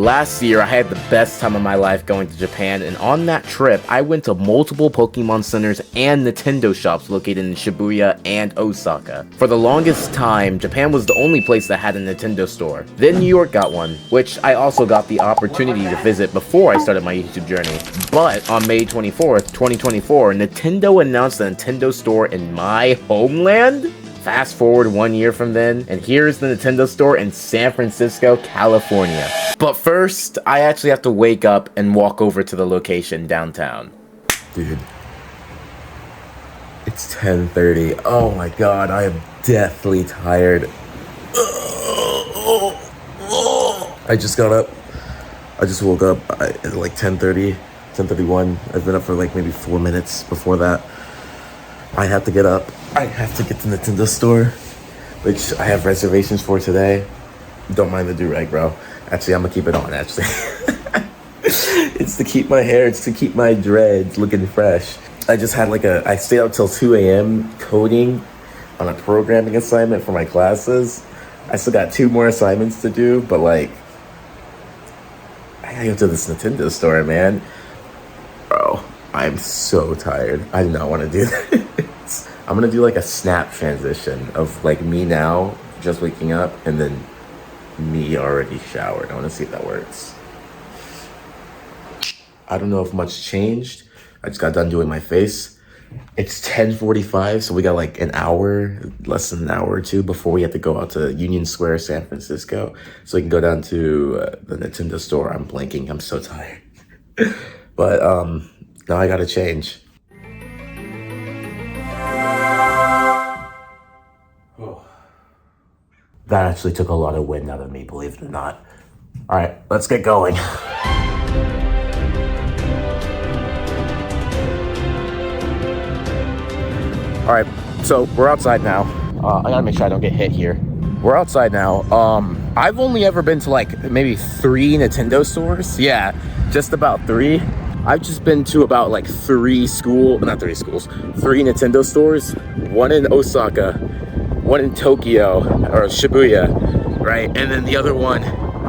Last year, I had the best time of my life going to Japan, and on that trip, I went to multiple Pokemon centers and Nintendo shops located in Shibuya and Osaka. For the longest time, Japan was the only place that had a Nintendo store. Then New York got one, which I also got the opportunity to visit before I started my YouTube journey. But on May 24th, 2024, Nintendo announced the Nintendo store in my homeland? Fast forward 1 year from then, and here's the Nintendo store in San Francisco, California. But first, I actually have to wake up and walk over to the location downtown. Dude, it's 10:30. Oh my god, I am deathly tired. I just got up. I just woke up at like 10:30, 10:31. I've been up for like maybe 4 minutes before that. I have to get up. I have to get to the Nintendo store, which I have reservations for today. Don't mind the do-rag, bro. Actually, I'm gonna keep it on, actually. It's to keep my hair, it's to keep my dreads looking fresh. I just had I stayed up till 2 a.m. coding on a programming assignment for my classes. I still got 2 more assignments to do, but like, I gotta go to this Nintendo store, man. Bro, I'm so tired. I do not want to do this. I'm gonna do like a snap transition of like me now, just waking up, and then me already showered. I want to see if that works. I don't know if much changed. I just got done doing my face. It's 10:45, so we got like an hour, less than an hour or two before we have to go out to Union Square, San Francisco, so we can go down to the Nintendo store. I'm blanking. I'm so tired. But now I gotta change. That actually took a lot of wind out of me, believe it or not. All right, let's get going. All right, so we're outside now. I gotta make sure I don't get hit here. We're outside now. I've only ever been to like maybe 3 Nintendo stores. Yeah, just about 3. I've just been to about like 3 Nintendo stores. One in Osaka, one in Tokyo, or Shibuya, right? And then the other one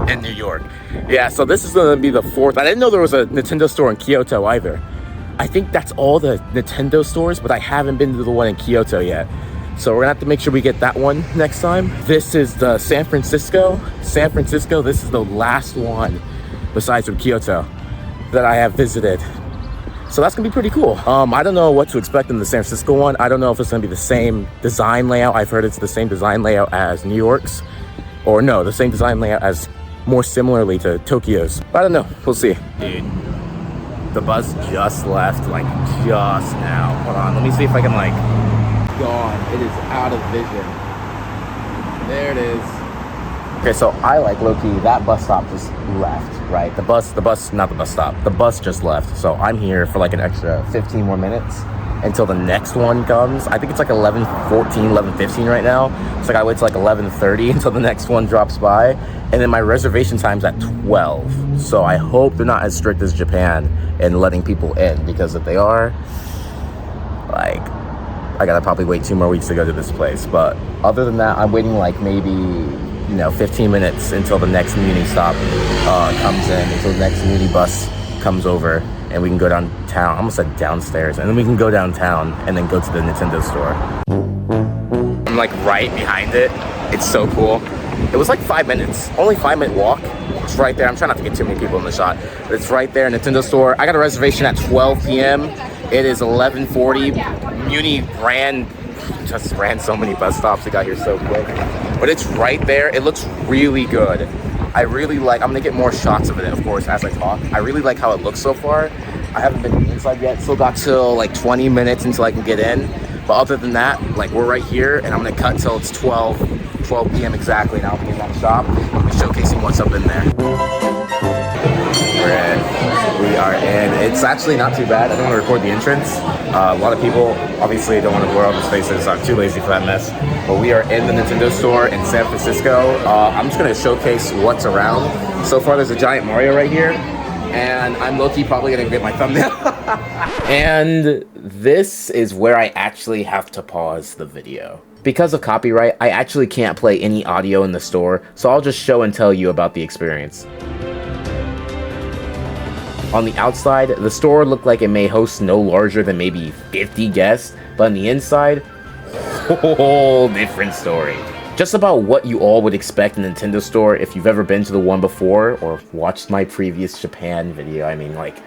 in New York. Yeah, so this is gonna be the 4th. I didn't know there was a Nintendo store in Kyoto either. I think that's all the Nintendo stores, but I haven't been to the one in Kyoto yet. So we're gonna have to make sure we get that one next time. This is the San Francisco. This is the last one, besides from Kyoto, that I have visited. So that's gonna be pretty cool. I don't know what to expect in the San Francisco one. I don't know if it's gonna be the same design layout. I've heard it's the same design layout as New York's, or no, the same design layout as more similarly to Tokyo's. But I don't know, we'll see. Dude, the bus just left, like just now. Hold on, let me see if I can like, gone. It is out of vision. There it is. Okay, so I like low-key, that bus stop just left, right? The bus just left. So I'm here for like an extra 15 more minutes until the next one comes. I think it's like 11:14, 11:15 right now. So I gotta wait till like 11:30 until the next one drops by. And then my reservation time's at 12. So I hope they're not as strict as Japan in letting people in, because if they are, like, I gotta probably wait 2 more weeks to go to this place. But other than that, I'm waiting like maybe 15 minutes until the next muni stop comes in, until the next muni bus comes over, and we can go downtown. I almost said downstairs, and then we can go downtown and then go to the Nintendo store. I'm like right behind it. It's so cool. It was like 5 minutes, only 5-minute walk. It's right there. I'm trying not to get too many people in the shot, but it's right there, Nintendo store. I got a reservation at 12 p.m. It is 11:40. Muni just ran so many bus stops. It got here so quick. But it's right there. It looks really good. I really like, I'm gonna get more shots of it, of course, as I talk. I really like how it looks so far. I haven't been inside yet. Still got till like 20 minutes until I can get in. But other than that, like, we're right here, and I'm gonna cut till it's 12 p.m. exactly, and I'll be in that shop and showcasing what's up in there. We're in. We are in. It's actually not too bad. I don't want to record the entrance. A lot of people obviously don't want to blur out the spaces. I'm too lazy for that mess. But we are in the Nintendo store in San Francisco. I'm just going to showcase what's around. So far, there's a giant Mario right here, and I'm low-key probably going to get my thumbnail. And this is where I actually have to pause the video. Because of copyright, I actually can't play any audio in the store, so I'll just show and tell you about the experience. On the outside, the store looked like it may host no larger than maybe 50 guests, but on the inside, whole different story. Just about what you all would expect in a Nintendo store if you've ever been to the one before or watched my previous Japan video. I mean, like,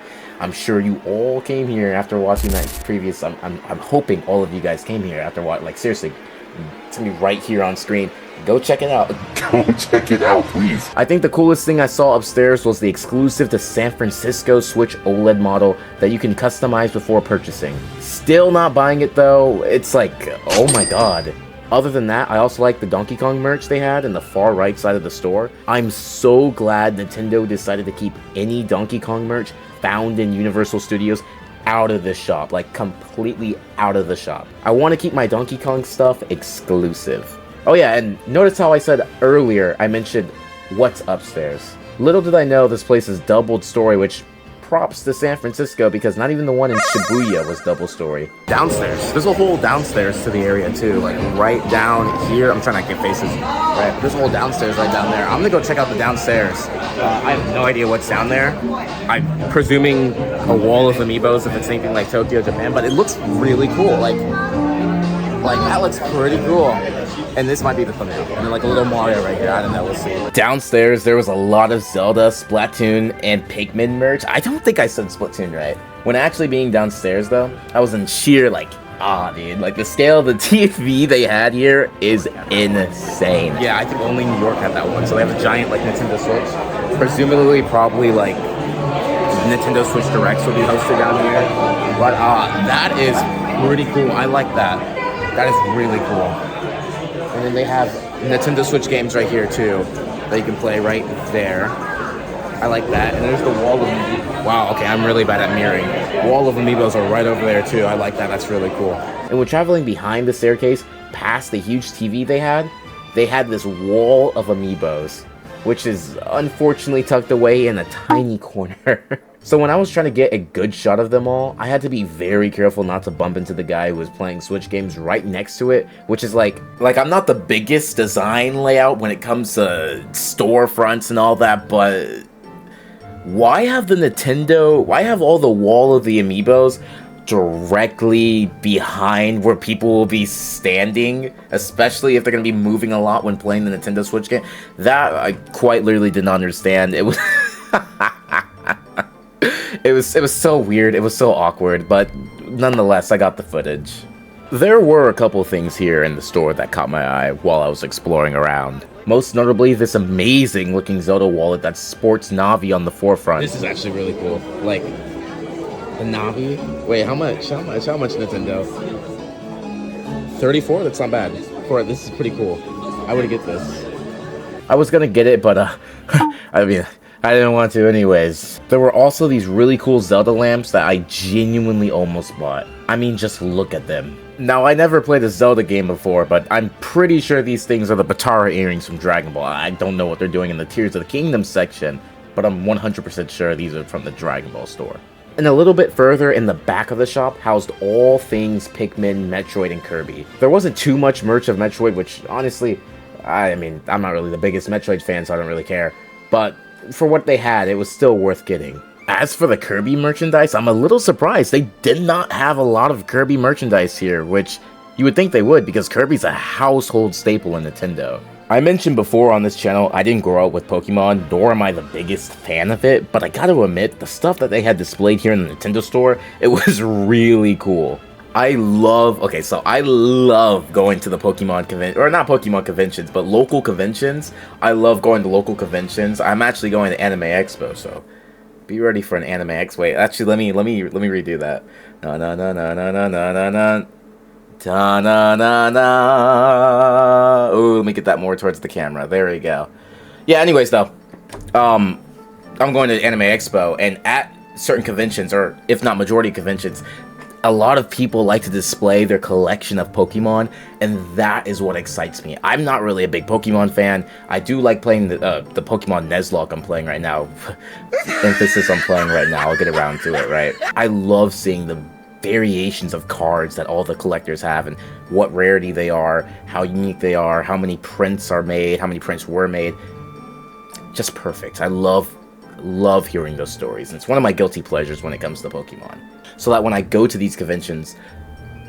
I'm sure you all came here after watching that previous. I'm hoping all of you guys came here after watching. Like, seriously, it's gonna be right here on screen. Go check it out. Go check it out, please. I think the coolest thing I saw upstairs was the exclusive to San Francisco Switch OLED model that you can customize before purchasing. Still not buying it though. It's like, oh my god. Other than that, I also like the Donkey Kong merch they had in the far right side of the store. I'm so glad Nintendo decided to keep any Donkey Kong merch found in Universal Studios out of this shop, like completely out of the shop. I want to keep my Donkey Kong stuff exclusive. Oh yeah, and notice how I said earlier I mentioned what's upstairs. Little did I know this place is doubled story, which props to San Francisco because not even the one in Shibuya was double story. Downstairs, there's a whole downstairs to the area too, like right down here. I'm trying to get faces. Right, there's a whole downstairs right down there. I'm gonna go check out the downstairs. I have no idea what's down there. I'm presuming a wall of amiibos if it's anything like Tokyo, Japan, but it looks really cool. Like that looks pretty cool. And this might be the thumbnail. And then like a little Mario right here. I don't know, we'll see. Downstairs, there was a lot of Zelda, Splatoon, and Pikmin merch. I don't think I said Splatoon right. When actually being downstairs though, I was in sheer like, dude. Like the scale of the TV they had here is insane. Yeah, I think only New York had that one. So they have a giant like Nintendo Switch. Presumably probably like Nintendo Switch Directs will be hosted down here. But that is pretty cool. I like that. That is really cool. And then they have Nintendo Switch games right here too that you can play right there. I like that. And there's the wall of wow, okay, I'm really bad at mirroring. Wall of amiibos are right over there too. I like that. That's really cool. And when traveling behind the staircase, past the huge TV they had this wall of amiibos, which is unfortunately tucked away in a tiny corner. So when I was trying to get a good shot of them all, I had to be very careful not to bump into the guy who was playing Switch games right next to it, which is like I'm not the biggest design layout when it comes to storefronts and all that, but why have all the wall of the amiibos directly behind where people will be standing, especially if they're going to be moving a lot when playing the Nintendo Switch game? That I quite literally did not understand. It was it was so weird, it was so awkward, but nonetheless, I got the footage. There were a couple things here in the store that caught my eye while I was exploring around. Most notably, this amazing looking Zelda wallet that sports Navi on the forefront. This is actually really cool. Like, the Navi? Wait, how much? How much Nintendo? 34? That's not bad. This is pretty cool. I would get this. I was gonna get it, but I mean, I didn't want to anyways. There were also these really cool Zelda lamps that I genuinely almost bought. I mean, just look at them. Now, I never played a Zelda game before, but I'm pretty sure these things are the Batara earrings from Dragon Ball. I don't know what they're doing in the Tears of the Kingdom section, but I'm 100% sure these are from the Dragon Ball store. And a little bit further in the back of the shop housed all things Pikmin, Metroid, and Kirby. There wasn't too much merch of Metroid, which honestly, I mean, I'm not really the biggest Metroid fan, so I don't really care. But for what they had, it was still worth getting. As for the Kirby merchandise, I'm a little surprised they did not have a lot of Kirby merchandise here, which you would think they would because Kirby's a household staple in Nintendo. I mentioned before on this channel, I didn't grow up with Pokemon, nor am I the biggest fan of it, but I gotta admit, the stuff that they had displayed here in the Nintendo store, it was really cool. I love going to the Pokemon convention, or not Pokemon conventions, but local conventions. I love going to local conventions. I'm actually going to Anime Expo, so be ready for an Anime Expo. Wait, actually, let me redo that. Na na na na na na na na na. Da na na na. Ooh, let me get that more towards the camera. There we go. Yeah. Anyways, though, I'm going to Anime Expo, and at certain conventions, or if not majority conventions, a lot of people like to display their collection of Pokemon, and that is what excites me. I'm not really a big Pokemon fan. I do like playing the Pokemon Nuzlocke I'm playing right now. Emphasis on playing right now. I'll get around to it, right? I love seeing the variations of cards that all the collectors have and what rarity they are, how unique they are, how many prints are made, how many prints were made. Just perfect. I love love hearing those stories. And it's one of my guilty pleasures when it comes to Pokemon. So that when I go to these conventions,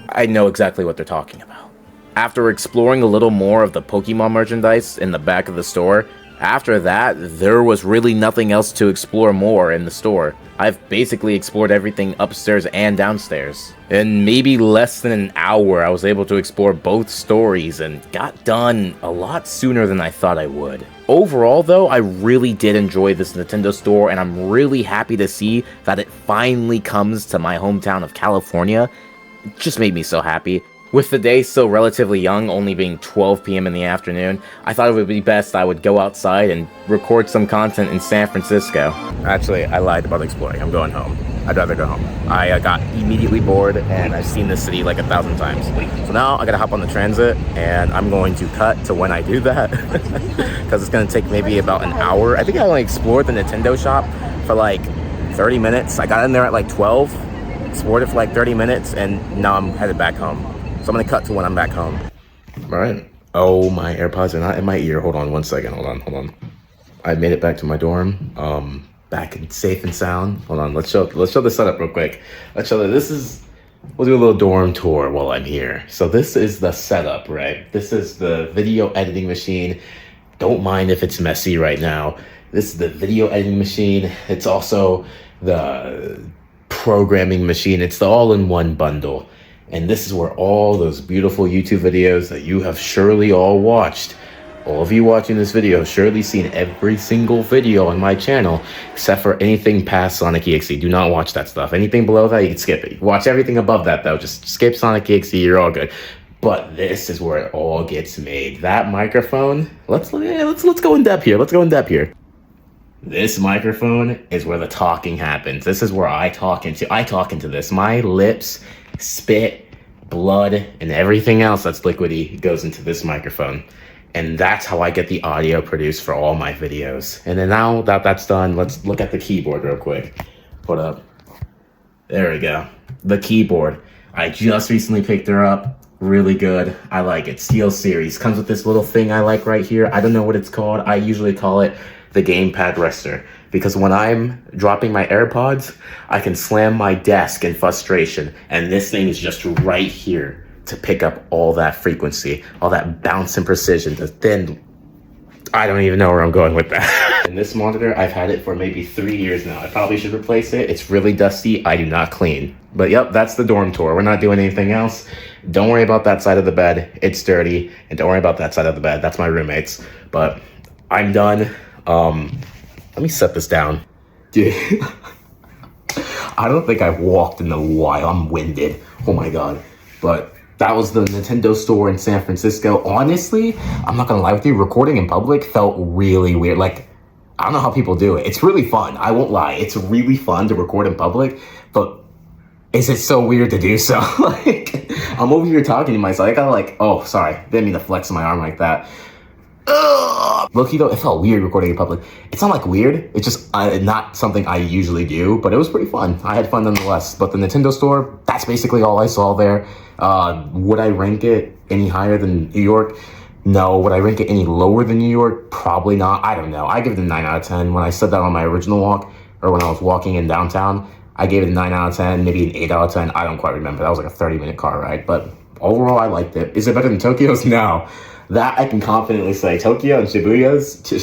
I know exactly what they're talking about. After exploring a little more of the Pokemon merchandise in the back of the store, after that, there was really nothing else to explore more in the store. I've basically explored everything upstairs and downstairs. In maybe less than an hour, I was able to explore both stories and got done a lot sooner than I thought I would. Overall though, I really did enjoy this Nintendo store, and I'm really happy to see that it finally comes to my hometown of California. It just made me so happy. With the day still relatively young, only being 12 p.m. in the afternoon, I thought it would be best I would go outside and record some content in San Francisco. Actually, I lied about exploring. I'm going home. I'd rather go home. I got immediately bored, and I've seen this city like 1,000 times. So now I gotta hop on the transit, and I'm going to cut to when I do that, because it's gonna take maybe about an hour. I think I only explored the Nintendo shop for like 30 minutes. I got in there at like 12, explored it for like 30 minutes, and now I'm headed back home. So I'm gonna cut to when I'm back home. All right. Oh, my AirPods are not in my ear. Hold on one second. Hold on. I made it back to my dorm. Back and safe and sound. Hold on. Let's show the setup real quick. Let's show that we'll do a little dorm tour while I'm here. So this is the setup, right? This is the video editing machine. Don't mind if it's messy right now. This is the video editing machine. It's also the programming machine. It's the all-in-one bundle. And this is where all those beautiful YouTube videos that you have surely all watched, all of you watching this video have surely seen every single video on my channel, except for anything past Sonic EXE. Do not watch that stuff. Anything below that, you can skip it. Watch everything above that, though. Just skip Sonic EXE, you're all good. But this is where it all gets made. That microphone, let's go in depth here. This microphone is where the talking happens. This is where I talk into this. My lips, spit, blood, and everything else that's liquidy goes into this microphone. And that's how I get the audio produced for all my videos. And then now that that's done, let's look at the keyboard real quick. Hold up. There we go. The keyboard. I just recently picked her up. Really good. I like it. Steel Series. Comes with this little thing I like right here. I don't know what it's called. I usually call it the gamepad rester, because when I'm dropping my AirPods, I can slam my desk in frustration, and this thing is just right here to pick up all that frequency, all that bounce and precision. Then I don't even know where I'm going with that. And this monitor, I've had it for maybe 3 years now. I probably should replace it. It's really dusty. I do not clean. But yep, that's the dorm tour. We're not doing anything else. Don't worry about that side of the bed. It's dirty. And don't worry about that side of the bed. That's my roommate's. But I'm done. Let me set this down. Dude, I don't think I've walked in a while. I'm winded. Oh my God. But that was the Nintendo store in San Francisco. Honestly, I'm not gonna lie with you, recording in public felt really weird. Like, I don't know how people do it. It's really fun. I won't lie. It's really fun to record in public, but is it so weird to do so? Like, I'm over here talking to myself. I gotta like, oh, sorry. Didn't mean to flex my arm like that. Low-key though, it felt weird recording in public. It's not like weird, it's just not something I usually do, but it was pretty fun. I had fun nonetheless. But the Nintendo store, that's basically all I saw there. Would I rank it any higher than New York? No. Would I rank it any lower than New York? Probably not. I don't know. I give it a 9 out of 10. When I said that on my original walk, or when I was walking in downtown, I gave it a 9 out of 10, maybe an 8 out of 10. I don't quite remember. That was like a 30-minute car ride, but overall, I liked it. Is it better than Tokyo's? No. That I can confidently say. Tokyo and Shibuya's and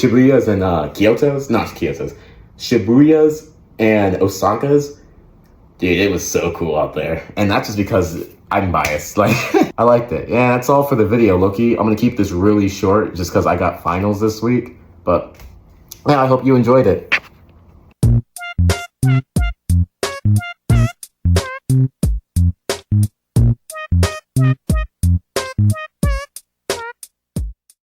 Shibuya's and Osaka's, dude, it was so cool out there. And that's just because I'm biased. Like, I liked it. Yeah, that's all for the video, Loki. I'm gonna keep this really short just because I got finals this week. But yeah, I hope you enjoyed it.